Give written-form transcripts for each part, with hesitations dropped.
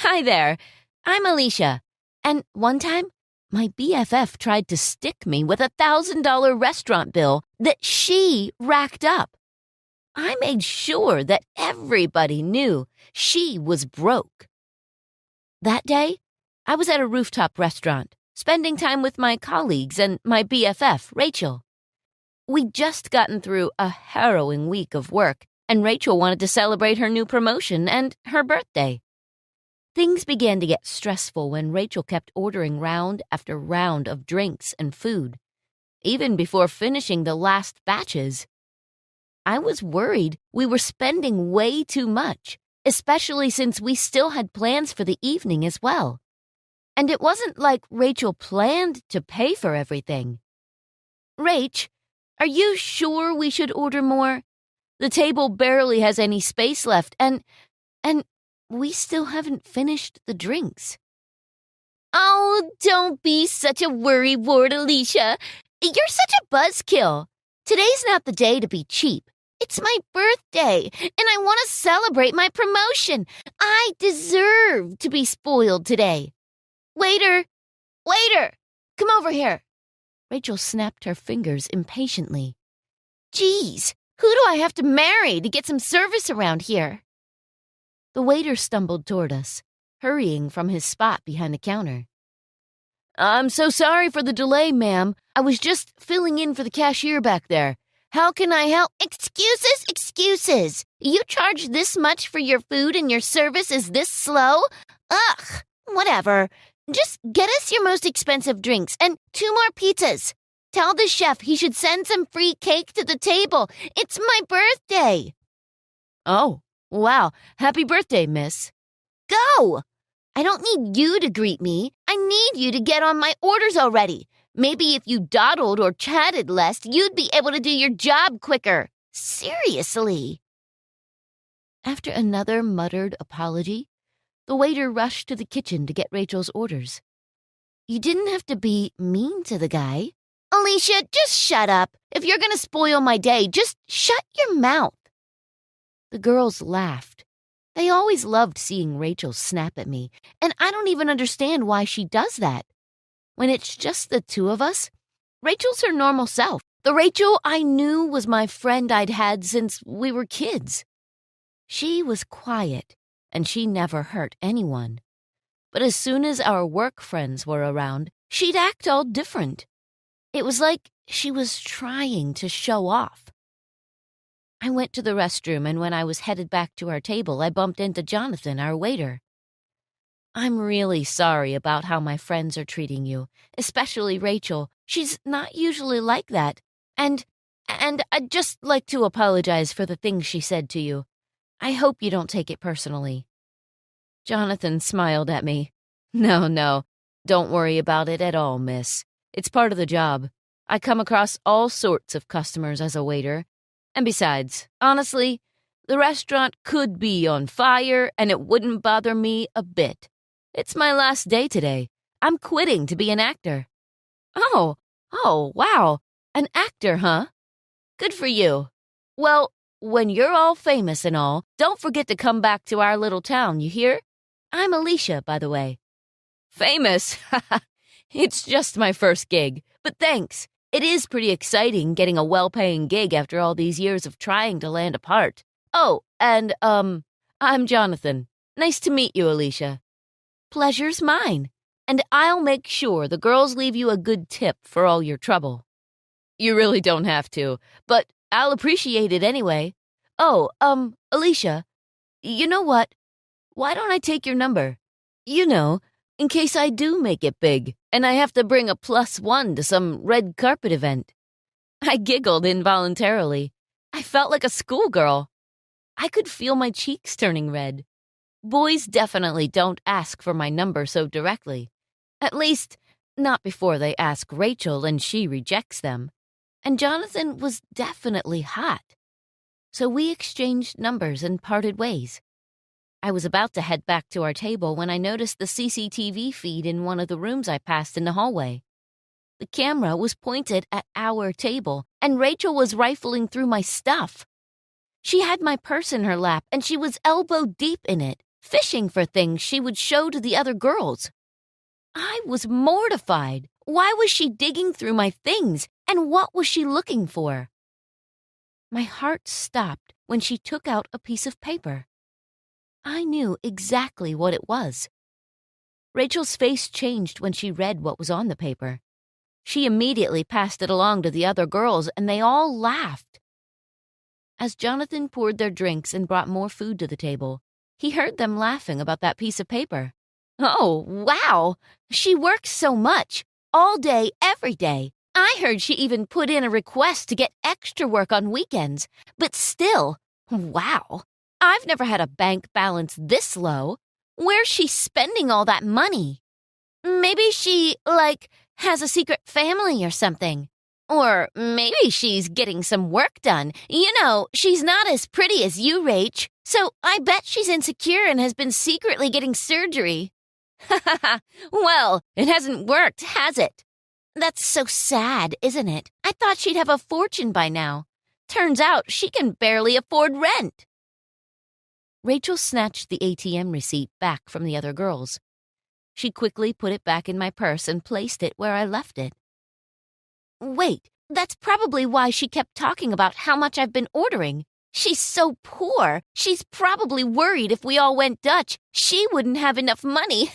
Hi there. I'm Alicia. And one time, my BFF tried to stick me with a $1,000 restaurant bill that she racked up. I made sure that everybody knew she was broke. That day, I was at a rooftop restaurant, spending time with my colleagues and my BFF, Rachel. We'd just gotten through a harrowing week of work, and Rachel wanted to celebrate her new promotion and her birthday. Things began to get stressful when Rachel kept ordering round after round of drinks and food, even before finishing the last batches. I was worried we were spending way too much, especially since we still had plans for the evening as well. And it wasn't like Rachel planned to pay for everything. Rach, are you sure we should order more? The table barely has any space left, and we still haven't finished the drinks. Oh, don't be such a worrywart, Alicia. You're such a buzzkill. Today's not the day to be cheap. It's my birthday, and I want to celebrate my promotion. I deserve to be spoiled today. Waiter! Waiter! Come over here. Rachel snapped her fingers impatiently. Geez, who do I have to marry to get some service around here? The waiter stumbled toward us, hurrying from his spot behind the counter. I'm so sorry for the delay, ma'am. I was just filling in for the cashier back there. How can I help? Excuses. You charge this much for your food and your service is this slow? Ugh, whatever. Just get us your most expensive drinks and 2 more pizzas. Tell the chef he should send some free cake to the table. It's my birthday. Oh, wow. Happy birthday, miss. Go! I don't need you to greet me. I need you to get on my orders already. Maybe if you dawdled or chatted less, you'd be able to do your job quicker. Seriously. After another muttered apology, the waiter rushed to the kitchen to get Rachel's orders. You didn't have to be mean to the guy. Alicia, just shut up. If you're going to spoil my day, just shut your mouth. The girls laughed. They always loved seeing Rachel snap at me, and I don't even understand why she does that. When it's just the two of us, Rachel's her normal self. The Rachel I knew was my friend I'd had since we were kids. She was quiet, and she never hurt anyone. But as soon as our work friends were around, she'd act all different. It was like she was trying to show off. I went to the restroom, and when I was headed back to our table, I bumped into Jonathan, our waiter. I'm really sorry about how my friends are treating you, especially Rachel. She's not usually like that. And I'd just like to apologize for the things she said to you. I hope you don't take it personally. Jonathan smiled at me. No, don't worry about it at all, miss. It's part of the job. I come across all sorts of customers as a waiter. And besides, honestly, the restaurant could be on fire and it wouldn't bother me a bit. It's my last day today. I'm quitting to be an actor. Oh, wow. An actor, huh? Good for you. Well, when you're all famous and all, don't forget to come back to our little town, you hear? I'm Alicia, by the way. Famous? It's just my first gig, but thanks. It is pretty exciting getting a well-paying gig after all these years of trying to land a part. Oh, and, I'm Jonathan. Nice to meet you, Alicia. Pleasure's mine, and I'll make sure the girls leave you a good tip for all your trouble. You really don't have to, but I'll appreciate it anyway. Oh, Alicia, you know what? Why don't I take your number? You know, in case I do make it big, and I have to bring a +1 to some red carpet event. I giggled involuntarily. I felt like a schoolgirl. I could feel my cheeks turning red. Boys definitely don't ask for my number so directly. At least, not before they ask Rachel and she rejects them. And Jonathan was definitely hot. So we exchanged numbers and parted ways. I was about to head back to our table when I noticed the CCTV feed in one of the rooms I passed in the hallway. The camera was pointed at our table, and Rachel was rifling through my stuff. She had my purse in her lap, and she was elbow deep in it, fishing for things she would show to the other girls. I was mortified. Why was she digging through my things, and what was she looking for? My heart stopped when she took out a piece of paper. I knew exactly what it was. Rachel's face changed when she read what was on the paper. She immediately passed it along to the other girls, and they all laughed. As Jonathan poured their drinks and brought more food to the table, he heard them laughing about that piece of paper. Oh, wow! She works so much, all day, every day. I heard she even put in a request to get extra work on weekends. But still, wow! I've never had a bank balance this low. Where's she spending all that money? Maybe she, has a secret family or something. Or maybe she's getting some work done. You know, she's not as pretty as you, Rach. So I bet she's insecure and has been secretly getting surgery. Ha ha ha. Well, it hasn't worked, has it? That's so sad, isn't it? I thought she'd have a fortune by now. Turns out she can barely afford rent. Rachel snatched the ATM receipt back from the other girls. She quickly put it back in my purse and placed it where I left it. Wait, that's probably why she kept talking about how much I've been ordering. She's so poor. She's probably worried if we all went Dutch, she wouldn't have enough money.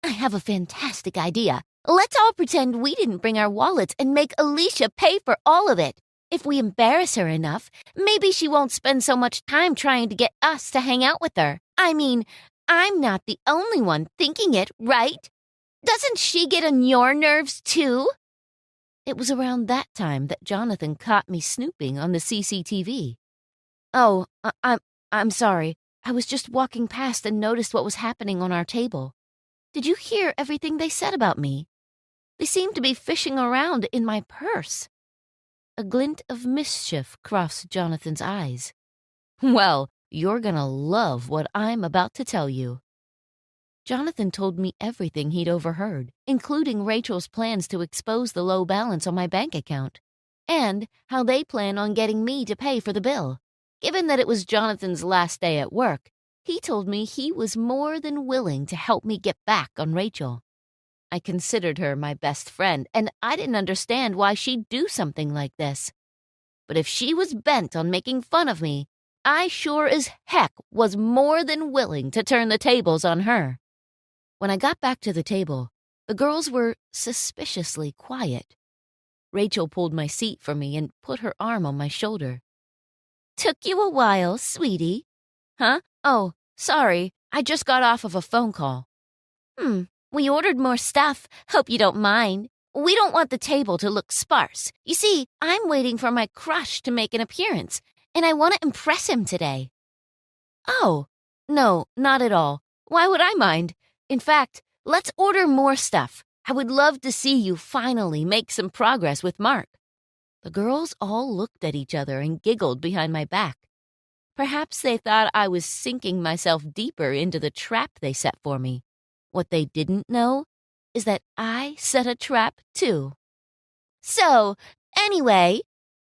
I have a fantastic idea. Let's all pretend we didn't bring our wallets and make Alicia pay for all of it. If we embarrass her enough, maybe she won't spend so much time trying to get us to hang out with her. I mean, I'm not the only one thinking it, right? Doesn't she get on your nerves too? It was around that time that Jonathan caught me snooping on the CCTV. Oh, I'm sorry. I was just walking past and noticed what was happening on our table. Did you hear everything they said about me? They seemed to be fishing around in my purse. A glint of mischief crossed Jonathan's eyes. Well, you're gonna love what I'm about to tell you. Jonathan told me everything he'd overheard, including Rachel's plans to expose the low balance on my bank account, and how they plan on getting me to pay for the bill. Given that it was Jonathan's last day at work, he told me he was more than willing to help me get back on Rachel. I considered her my best friend, and I didn't understand why she'd do something like this. But if she was bent on making fun of me, I sure as heck was more than willing to turn the tables on her. When I got back to the table, the girls were suspiciously quiet. Rachel pulled my seat for me and put her arm on my shoulder. Took you a while, sweetie. Huh? Oh, sorry. I just got off of a phone call. We ordered more stuff. Hope you don't mind. We don't want the table to look sparse. You see, I'm waiting for my crush to make an appearance, and I want to impress him today. Oh, no, not at all. Why would I mind? In fact, let's order more stuff. I would love to see you finally make some progress with Mark. The girls all looked at each other and giggled behind my back. Perhaps they thought I was sinking myself deeper into the trap they set for me. What they didn't know is that I set a trap too. So, anyway,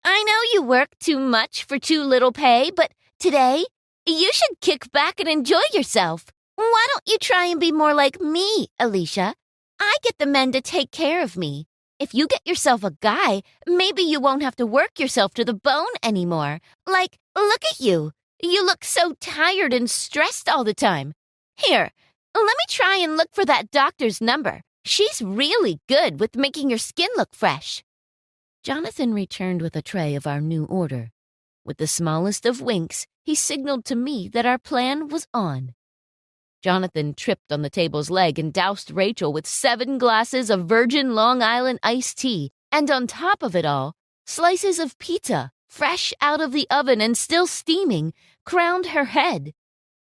I know you work too much for too little pay, but today, you should kick back and enjoy yourself. Why don't you try and be more like me, Alicia? I get the men to take care of me. If you get yourself a guy, maybe you won't have to work yourself to the bone anymore. Look at you. You look so tired and stressed all the time. Here, let me try and look for that doctor's number. She's really good with making your skin look fresh. Jonathan returned with a tray of our new order. With the smallest of winks, he signaled to me that our plan was on. Jonathan tripped on the table's leg and doused Rachel with 7 glasses of virgin Long Island iced tea, and on top of it all, slices of pizza, fresh out of the oven and still steaming, crowned her head.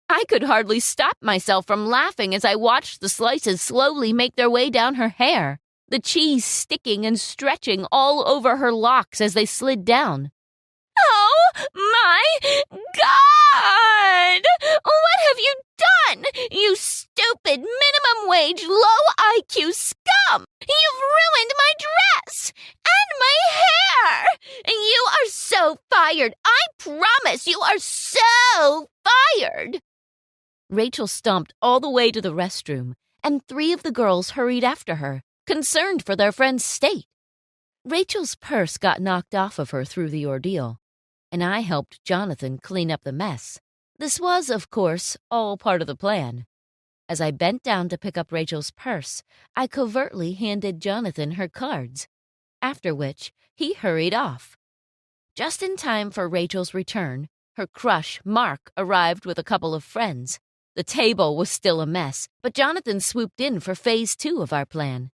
I could hardly stop myself from laughing as I watched the slices slowly make their way down her hair, the cheese sticking and stretching all over her locks as they slid down. Oh, my God! What have you done, you stupid minimum wage, low IQ scum? You've ruined my dress and my hair! You are so fired. I promise you are so Rachel stomped all the way to the restroom, and 3 of the girls hurried after her, concerned for their friend's state. Rachel's purse got knocked off of her through the ordeal, and I helped Jonathan clean up the mess. This was, of course, all part of the plan. As I bent down to pick up Rachel's purse, I covertly handed Jonathan her cards, after which he hurried off. Just in time for Rachel's return, her crush, Mark, arrived with a couple of friends. The table was still a mess, but Jonathan swooped in for phase 2 of our plan.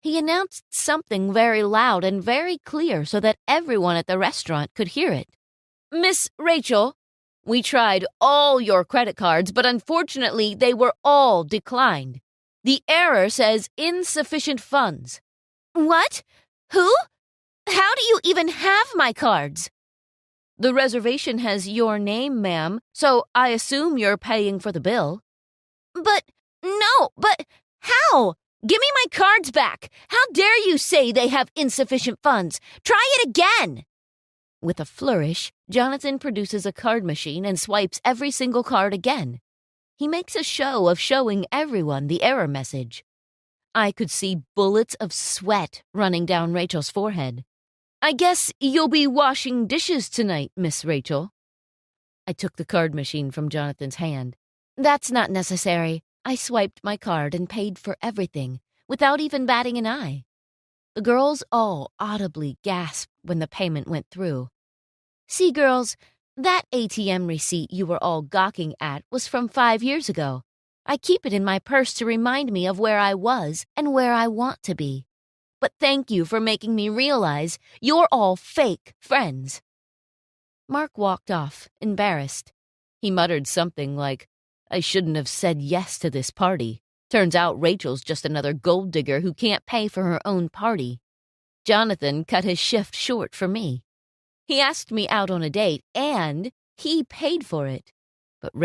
He announced something very loud and very clear so that everyone at the restaurant could hear it. "Miss Rachel, we tried all your credit cards, but unfortunately they were all declined. The error says insufficient funds." "What? Who? How do you even have my cards?" "The reservation has your name, ma'am, so I assume you're paying for the bill." But how? Give me my cards back. How dare you say they have insufficient funds? Try it again." With a flourish, Jonathan produces a card machine and swipes every single card again. He makes a show of showing everyone the error message. I could see bullets of sweat running down Rachel's forehead. "I guess you'll be washing dishes tonight, Miss Rachel." I took the card machine from Jonathan's hand. "That's not necessary." I swiped my card and paid for everything, without even batting an eye. The girls all audibly gasped when the payment went through. "See, girls, that ATM receipt you were all gawking at was from 5 years ago. I keep it in my purse to remind me of where I was and where I want to be. But thank you for making me realize you're all fake friends." Mark walked off, embarrassed. He muttered something like, "I shouldn't have said yes to this party. Turns out Rachel's just another gold digger who can't pay for her own party." Jonathan cut his shift short for me. He asked me out on a date, and he paid for it. But